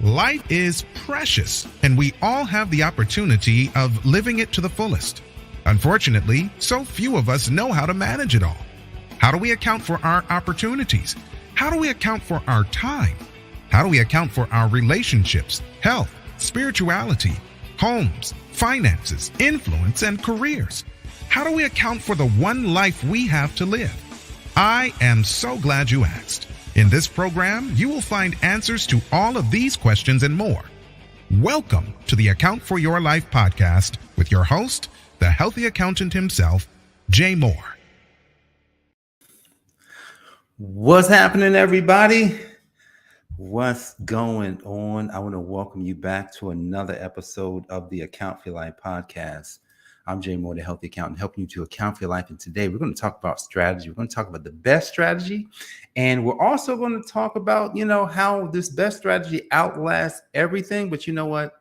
Life is precious, and we all have the opportunity of living it to the fullest. Unfortunately, so few of us know how to manage it all. How do we account for our opportunities? How do we account for our time? How do we account for our relationships, health, spirituality, homes, finances, influence, and careers? How do we account for the one life we have to live? I am so glad you asked. In this program, you will find answers to all of these questions and more. Welcome to the Account for Your Life podcast with your host, the healthy accountant himself, Jay Moore. What's happening, everybody? What's going on? I want to welcome you back to another episode of the Account for Your Life podcast. I'm Jay Moore, the healthy accountant, helping you to account for your life. And today we're going to talk about strategy. We're going to talk about the best strategy. And we're also going to talk about, how this best strategy outlasts everything. But you know what?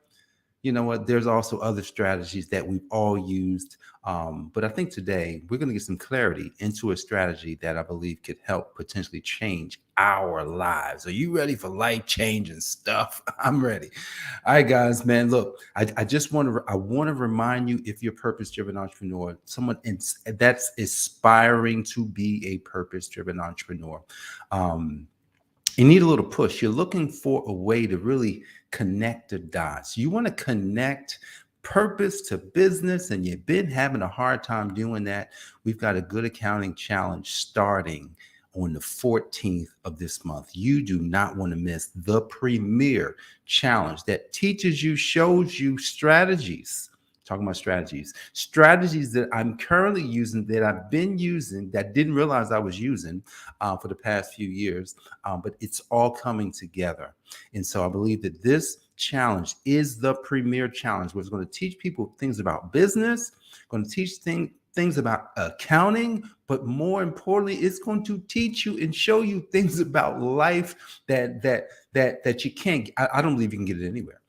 There's also other strategies that we've all used. But I think today we're going to get some clarity into a strategy that I believe could help potentially change our lives. Are you ready for life-changing stuff? I'm ready. All right, guys, man, look, I want to remind you, if you're a purpose-driven entrepreneur, someone that's aspiring to be a purpose-driven entrepreneur, you need a little push. You're looking for a way to really connect the dots. You want to connect purpose to business, and you've been having a hard time doing that. We've got a good accounting challenge starting on the 14th of this month. You do not want to miss the premier challenge that teaches you, shows you strategies. Talking about strategies that I'm currently using, that I've been using, that didn't realize I was using for the past few years, but it's all coming together. And so I believe that this challenge is the premier challenge, where it's going to teach people things about business, going to teach things about accounting, but more importantly, it's going to teach you and show you things about life that you can't. I don't believe you can get it anywhere,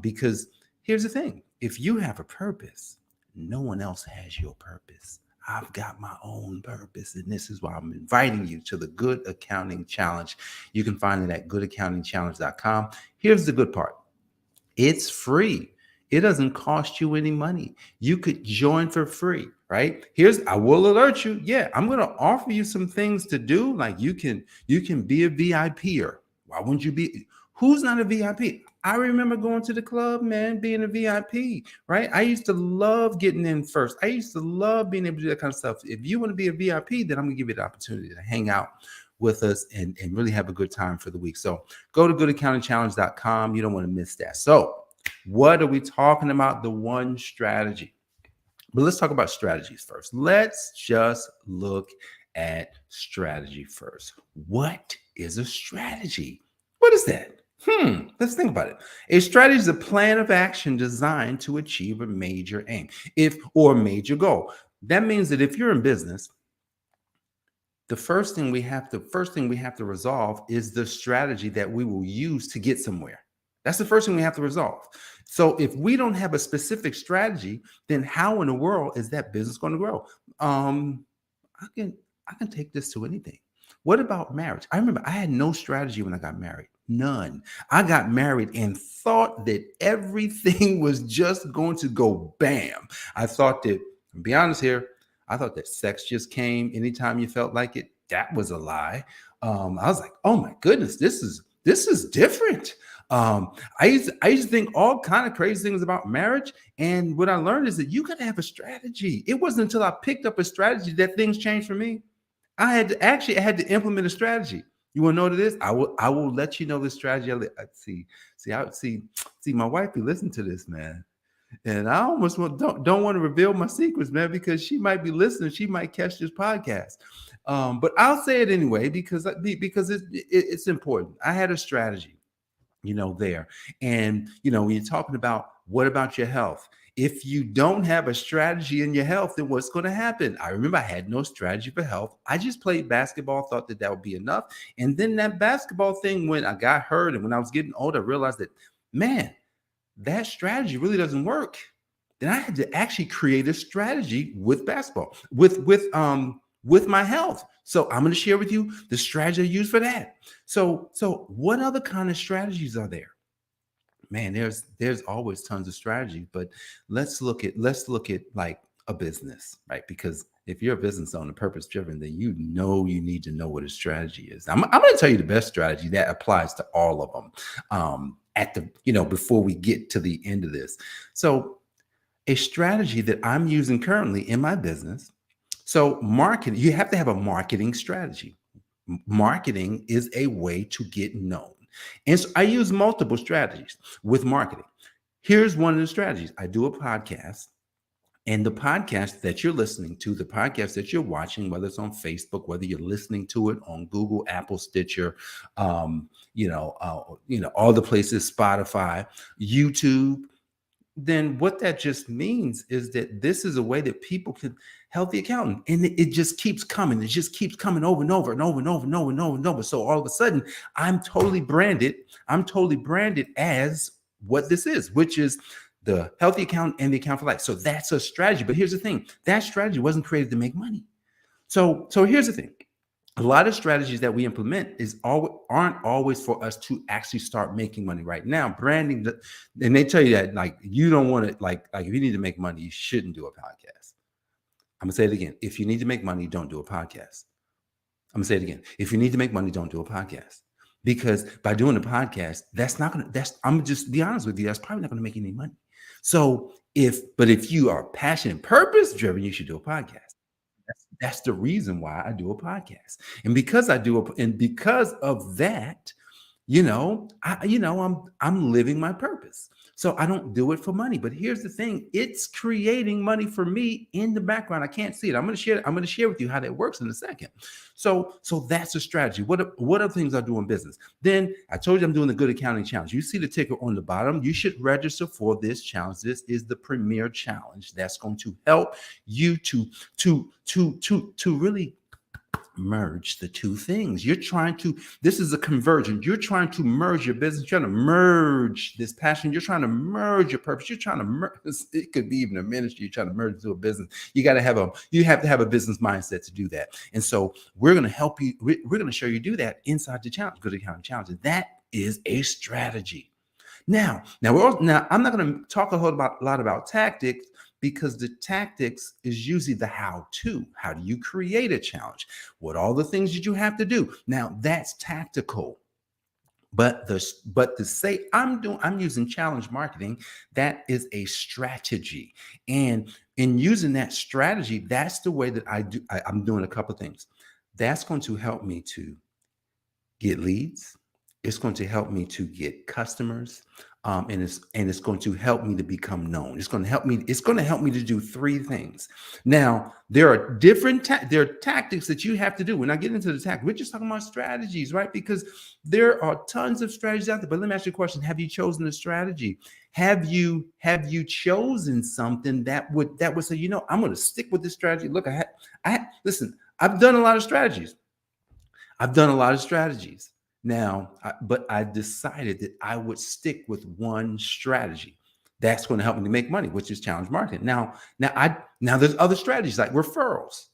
because here's the thing. If you have a purpose, no one else has your purpose. I've got my own purpose, and this is why I'm inviting you to the Good Accounting Challenge. You can find it at goodaccountingchallenge.com. Here's the good part. It's free. It doesn't cost you any money. You could join for free, right? I will alert you. Yeah, I'm going to offer you some things to do. Like you can be a VIPer. Why wouldn't you be? Who's not a VIP? I remember going to the club, man, being a VIP, right? I used to love getting in first. I used to love being able to do that kind of stuff. If you want to be a VIP, then I'm going to give you the opportunity to hang out with us and really have a good time for the week. So go to goodaccountingchallenge.com. You don't want to miss that. So what are we talking about? The one strategy. But let's talk about strategies first. Let's just look at strategy first. What is a strategy? What is that? Let's think about it. A strategy is a plan of action designed to achieve a major aim, or a major goal. That means that if you're in business, the first thing we have to resolve is the strategy that we will use to get somewhere. That's the first thing we have to resolve. So if we don't have a specific strategy, then how in the world is that business going to grow? I can take this to anything. What about marriage? I remember I had no strategy when I got married. None. I got married and thought that everything was just going to go bam. I thought that, to be honest here, I thought that sex just came anytime you felt like it. That was a lie. I was like, oh my goodness, this is different. I used to think all kind of crazy things about marriage. And what I learned is that you got to have a strategy. It wasn't until I picked up a strategy that things changed for me. I had to implement a strategy. You want to know what it is? I will let you know the strategy. See, my wife be listening to this, man. And I almost don't want to reveal my secrets, man, because she might be listening. She might catch this podcast. But I'll say it anyway, because it's important. I had a strategy, there. And, when you're talking about what about your health? If you don't have a strategy in your health, then what's going to happen? I remember I had no strategy for health. I just played basketball, thought that would be enough. And then that basketball thing, when I got hurt and when I was getting older, I realized that, man, that strategy really doesn't work. Then I had to actually create a strategy with basketball, with my health. So I'm going to share with you the strategy I use for that. So what other kind of strategies are there? man, there's always tons of strategy. But let's look at like a business, right? Because if you're a business owner, purpose driven, then you need to know what a strategy is. I'm going to tell you the best strategy that applies to all of them. At the before we get to the end of this, so a strategy that I'm using currently in my business. So marketing, you have to have a marketing strategy. Marketing is a way to get known. And so I use multiple strategies with marketing. Here's one of the strategies. I do a podcast, and the podcast that you're listening to, the podcast that you're watching, whether it's on Facebook, whether you're listening to it on Google, Apple, Stitcher, all the places, Spotify, YouTube, then what that just means is that this is a way that people can help the accountant. And it just keeps coming. It just keeps coming over and over and over and over and over and over and over. So all of a sudden, I'm totally branded as what this is, which is the healthy account and the account for life. So that's a strategy. But here's the thing. That strategy wasn't created to make money. So here's the thing. A lot of strategies that we implement aren't always for us to actually start making money right now. Branding, and they tell you that like you don't want to like if you need to make money, you shouldn't do a podcast. I'm gonna say it again. If you need to make money, don't do a podcast. I'm gonna say it again. If you need to make money, don't do a podcast. Because by doing a podcast, I'm gonna just be honest with you, that's probably not gonna make any money. So if you are passionate and purpose driven, you should do a podcast. That's the reason why I do a podcast. And because because of that, I'm living my purpose. So I don't do it for money. But here's the thing, it's creating money for me in the background. I can't see it. I'm going to share with you how that works in a second. So that's a strategy. What are things I do in business? Then I told you I'm doing the Good Accounting Challenge. You see the ticker on the bottom. You should register for this challenge. This is the premier challenge that's going to help you to really merge the two things. This is a conversion. You're trying to merge your business. You're trying to merge this passion. You're trying to merge your purpose. You're trying to merge. It could be even a ministry. You're trying to merge into a business. You have to have a business mindset to do that. And so we're going to help you. We're going to show you do that inside the challenge, Good Accounting Challenge. And that is a strategy. Now I'm not going to talk a lot about tactics, because the tactics is usually the how-to. How do you create a challenge? What are all the things that you have to do? Now that's tactical. But to say I'm using challenge marketing, that is a strategy. And in using that strategy, that's the way that I'm doing a couple of things. That's going to help me to get leads. It's going to help me to get customers. And it's going to help me to become known. It's going to help me to do three things. Now, there are there are tactics that you have to do. When I get into the tactics, we're just talking about strategies, right? Because there are tons of strategies out there. But let me ask you a question. Have you chosen a strategy? Have you chosen something that would say, I'm going to stick with this strategy? Look, listen, I've done a lot of strategies. Now, but I decided that I would stick with one strategy that's going to help me to make money, which is challenge marketing. Now there's other strategies like referrals.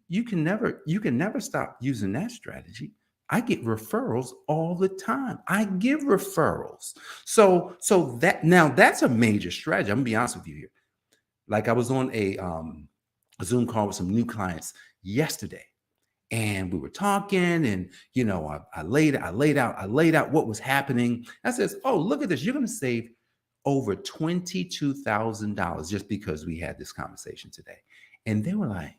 You can never stop using that strategy. I get referrals all the time. I give referrals. So that's a major strategy. I'm gonna be honest with you here. Like I was on a Zoom call with some new clients yesterday. And we were talking, and I laid out what was happening. I says, "Oh, look at this! You're going to save over $22,000 just because we had this conversation today." And they were like,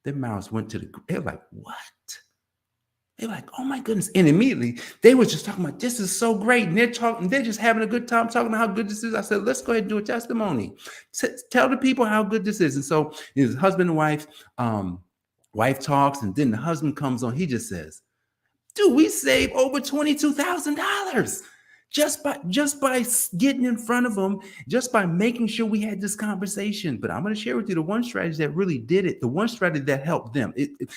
their mouths went to they were like, "What?" They were like, "Oh my goodness!" And immediately they were just talking about, "This is so great," and they're just having a good time talking about how good this is. I said, "Let's go ahead and do a testimony. Tell the people how good this is." And so his husband and wife. Wife talks, and then the husband comes on. He just says, "Dude, we saved over $22,000 just by getting in front of them, just by making sure we had this conversation." But I'm going to share with you the one strategy that really did it, the one strategy that helped them.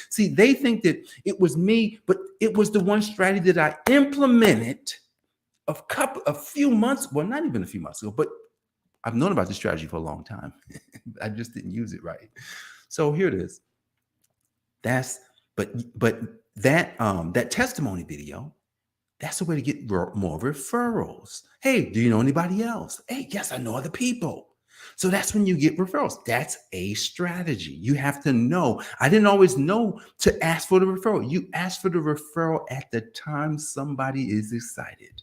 See, they think that it was me, but it was the one strategy that I implemented a few months, well, not even a few months ago, but I've known about this strategy for a long time. I just didn't use it right. So here it is. That testimony video, That's a way to get more referrals. Hey, do you know anybody else? Hey, yes, I know other people. So that's when you get referrals. That's a strategy. You have to know. I didn't always know to ask for the referral. You ask for the referral at the time somebody is excited.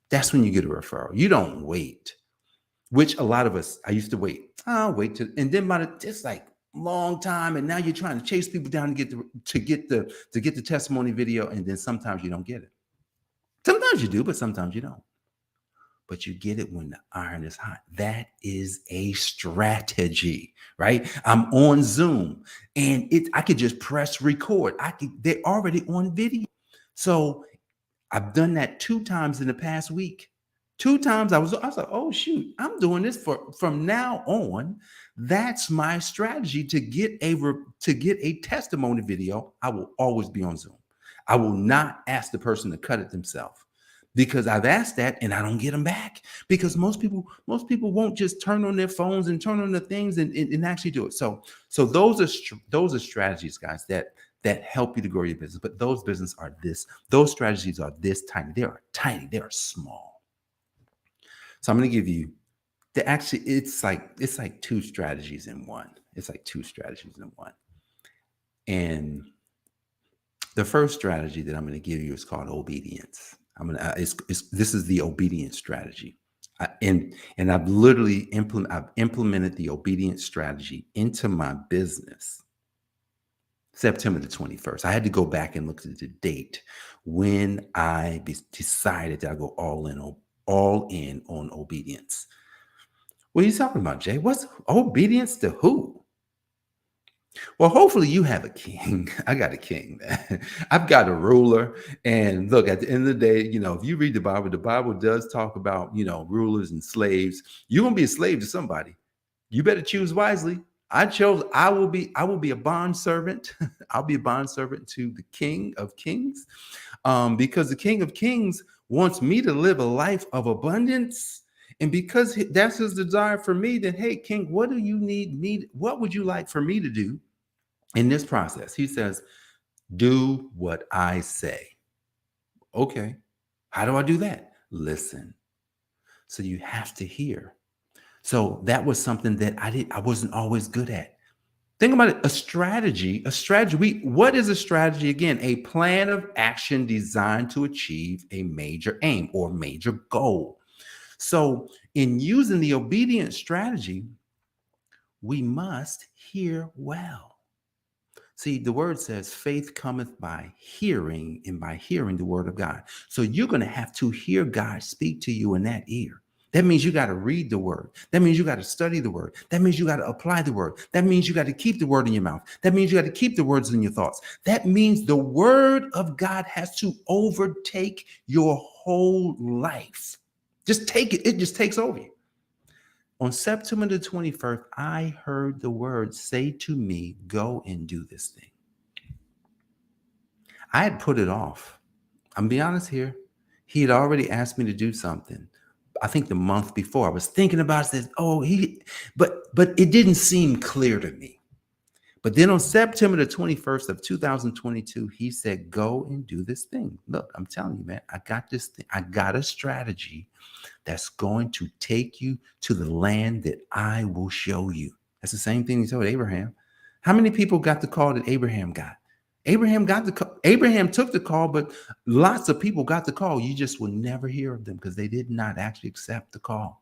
That's when you get a referral. You don't wait, which a lot of us, I used to wait. I'll wait till, and then by the, it's like long time, and now you're trying to chase people down to get the testimony video, and then sometimes you don't get it. Sometimes you do, but sometimes you don't. But you get it when the iron is hot. That is a strategy, right? I'm on Zoom and I could just press record. They're already on video. So I've done that 2 times in the past week. 2 times I was like, oh shoot, I'm doing this from now on. That's my strategy to get a testimony video. I will always be on Zoom. I will not ask the person to cut it themselves, because I've asked that and I don't get them back, because most people won't just turn on their phones and turn on the things and actually do it. So those are strategies, guys, that help you to grow your business. But those strategies are this tiny. They are tiny. They are small. So I'm going to give you it's like 2 strategies in one. It's like 2 strategies in one. And the first strategy that I'm going to give you is called obedience. This is the obedience strategy. And I've literally implemented the obedience strategy into my business September the 21st. I had to go back and look at the date when I decided that I go all in on obedience. What are you talking about, Jay? What's obedience to who? Well, hopefully you have a king. I got a king, man. I've got a ruler. And look, at the end of the day, if you read the Bible does talk about, rulers and slaves. You're going to be a slave to somebody. You better choose wisely. I will be a bond servant. I'll be a bond servant to the King of Kings, because the King of Kings wants me to live a life of abundance. And because that's his desire for me, then, hey, King, what do you need me? What would you like for me to do in this process? He says, do what I say. Okay. How do I do that? Listen. So you have to hear. So that was something that I wasn't always good at. Think about it. A strategy. What is a strategy? Again, a plan of action designed to achieve a major aim or major goal. So in using the obedience strategy, we must hear well. See, the word says faith cometh by hearing, and by hearing the word of God. So you're going to have to hear God speak to you in that ear. That means you got to read the word. That means you got to study the word. That means you got to apply the word. That means you got to keep the word in your mouth. That means you got to keep the words in your thoughts. That means the word of God has to overtake your whole life. Just take it. It just takes over you. On September the 21st, I heard the word say to me, go and do this thing. I had put it off. I'm being honest here. He had already asked me to do something. I think the month before, I was thinking about it. But it didn't seem clear to me. But then on September the 21st of 2022, he said, go and do this thing. Look, I'm telling you, man, I got this thing. I got a strategy that's going to take you to the land that I will show you. That's the same thing he told Abraham. How many people got the call that Abraham got? Abraham took the call, but lots of people got the call. You just will never hear of them because they did not actually accept the call.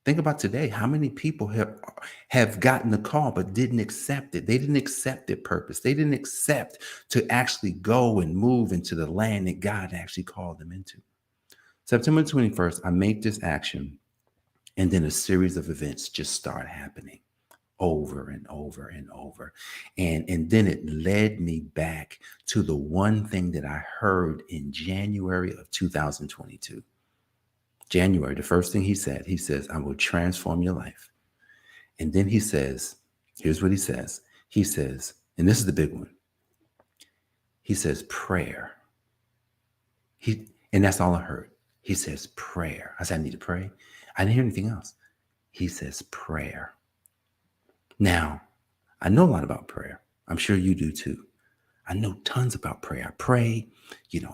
Think about today. How many people have gotten the call but didn't accept it? They didn't accept their purpose. They didn't accept to actually go and move into the land that God actually called them into. September 21st, I make this action, and then a series of events just start happening over and over and over. And then it led me back to the one thing that I heard in January of 2022. January, the first thing he says, I will transform your life. And then he says, here's what he says. He says, and this is the big one. He says, prayer. And that's all I heard. He says, prayer. I said, I need to pray. I didn't hear anything else. He says, prayer. Now, I know a lot about prayer. I'm sure you do too. I know tons about prayer. I pray,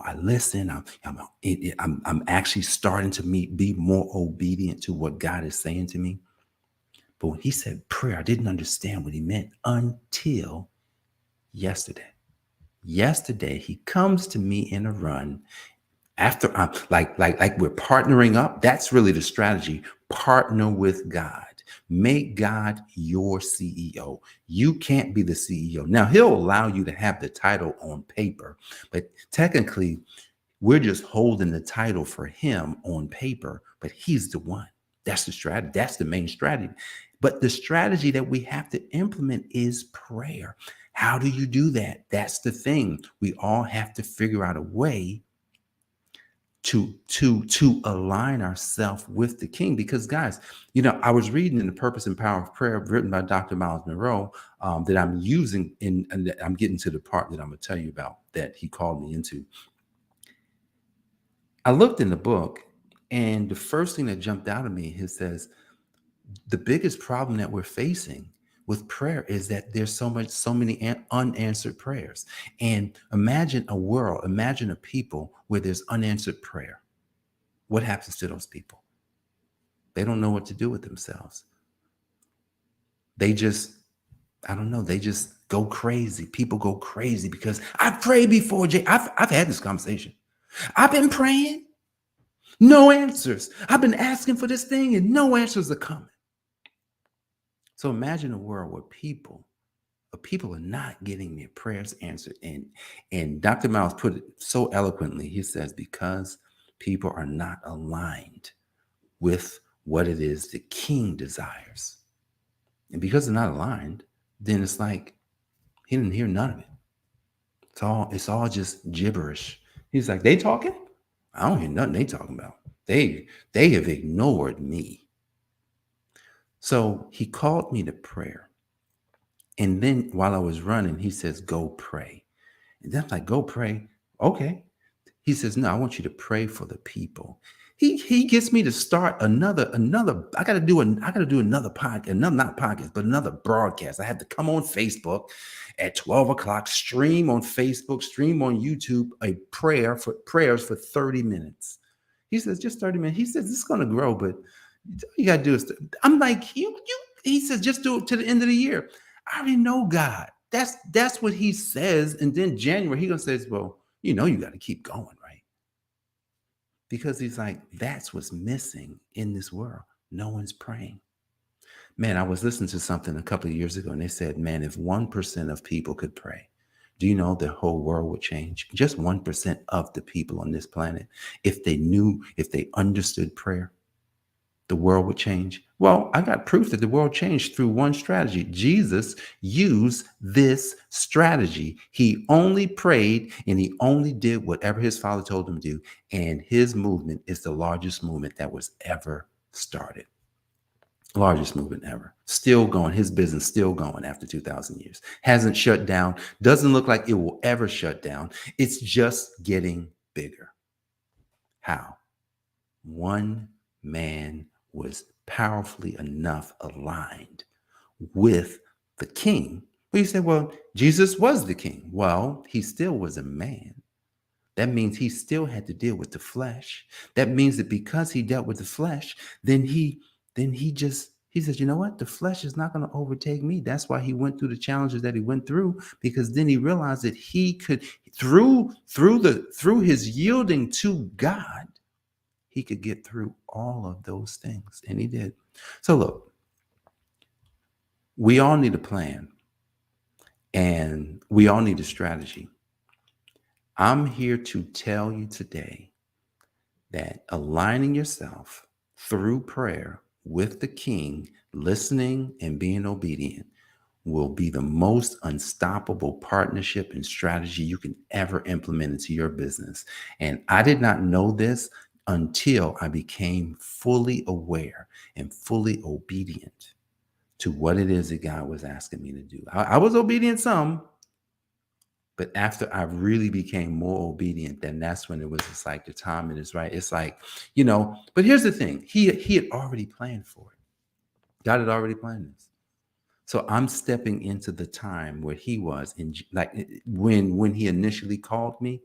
I listen. I'm actually starting to be more obedient to what God is saying to me. But when he said prayer, I didn't understand what he meant until yesterday. Yesterday, he comes to me in a run after I'm like we're partnering up. That's really the strategy. Partner with God. Make God your CEO. You can't be the CEO. Now, he'll allow you to have the title on paper, but technically, we're just holding the title for him on paper, but he's the one. That's the strategy. That's the main strategy. But the strategy that we have to implement is prayer. How do you do that? That's the thing. We all have to figure out a way to align ourselves with the king. Because guys, I was reading in The Purpose and Power of Prayer, written by Dr. Miles Monroe, that I'm using and I'm getting to the part that I'm going to tell you about that he called me into. I looked in the book, and the first thing that jumped out at me, he says, the biggest problem that we're facing with prayer is that there's so many unanswered prayers. And imagine a people where there's unanswered prayer. What happens to those people? They don't know what to do with themselves. They just, I don't know, they just go crazy. People go crazy because I've prayed before, Jay. I've had this conversation. I've been praying, no answers. I've been asking for this thing and no answers are coming. So imagine a world where people are not getting their prayers answered. And Dr. Miles put it so eloquently. He says, because people are not aligned with what it is the king desires. And because they're not aligned, then it's like he didn't hear none of it. It's all just gibberish. He's like, they talking? I don't hear nothing they talking about. They have ignored me. So he called me to prayer. And then while I was running, he says, go pray. And then I'm like, go pray. Okay. He says, no, I want you to pray for the people. He gets me to start another. I got to do another podcast, not podcast, but another broadcast. I had to come on Facebook at 12 o'clock, stream on Facebook, stream on YouTube, prayers for 30 minutes. He says, just 30 minutes. He says, it's going to grow, but all you got to do is, I'm like, he says, just do it to the end of the year. I already know God. That's what he says. And then January, he going to say, well, you got to keep going, right? Because he's like, that's what's missing in this world. No one's praying. Man, I was listening to something a couple of years ago, and they said, man, if 1% of people could pray, do you know the whole world would change? Just 1% of the people on this planet, if they understood prayer, the world would change. Well, I got proof that the world changed through one strategy. Jesus used this strategy. He only prayed and he only did whatever his Father told him to do. And his movement is the largest movement that was ever started. Largest movement ever. Still going. His business still going after 2,000 years. Hasn't shut down. Doesn't look like it will ever shut down. It's just getting bigger. How? One man was powerfully enough aligned with the king. Well, you say, well, Jesus was the king. Well, he still was a man. That means he still had to deal with the flesh. That means that because he dealt with the flesh, then he says, you know what? The flesh is not going to overtake me. That's why he went through the challenges that he went through, because then he realized that he could, through his yielding to God, he could get through all of those things. And he did. So look, we all need a plan and we all need a strategy. I'm here to tell you today that aligning yourself through prayer with the king, listening and being obedient, will be the most unstoppable partnership and strategy you can ever implement into your business. And I did not know this until I became fully aware and fully obedient to what it is that God was asking me to do. I was obedient some, but after I really became more obedient, then that's when it was just like the timing is right. It's like, but here's the thing. He had already planned for it. God had already planned this. So I'm stepping into the time where he was in, like when he initially called me,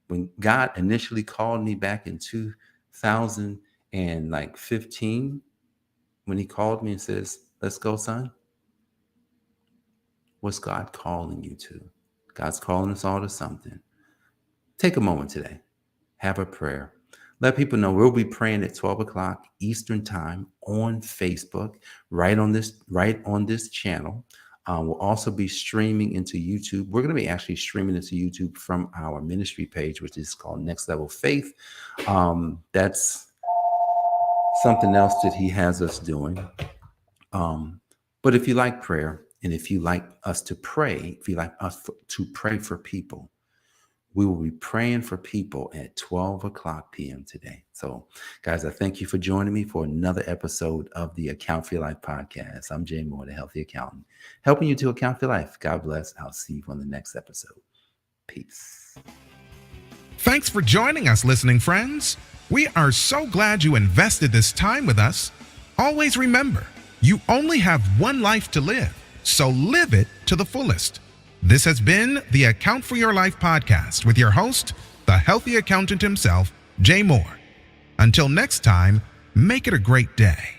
when God initially called me back in 2015, when he called me and says, "Let's go, son." What's God calling you to? God's calling us all to something. Take a moment today. Have a prayer. Let people know we'll be praying at 12 o'clock Eastern time on Facebook, right on this channel. We'll also be streaming into YouTube. We're going to be actually streaming into YouTube from our ministry page, which is called Next Level Faith. That's something else that he has us doing. But if you like prayer, and if you like us to pray, if you like us to pray for people, we will be praying for people at 12 o'clock p.m. today. So, guys, I thank you for joining me for another episode of the Account for Your Life podcast. I'm Jay Moore, the Healthy Accountant, helping you to account for your life. God bless. I'll see you on the next episode. Peace. Thanks for joining us, listening friends. We are so glad you invested this time with us. Always remember, you only have one life to live, so live it to the fullest. This has been the Account for Your Life podcast with your host, the healthy accountant himself, Jay Moore. Until next time, make it a great day.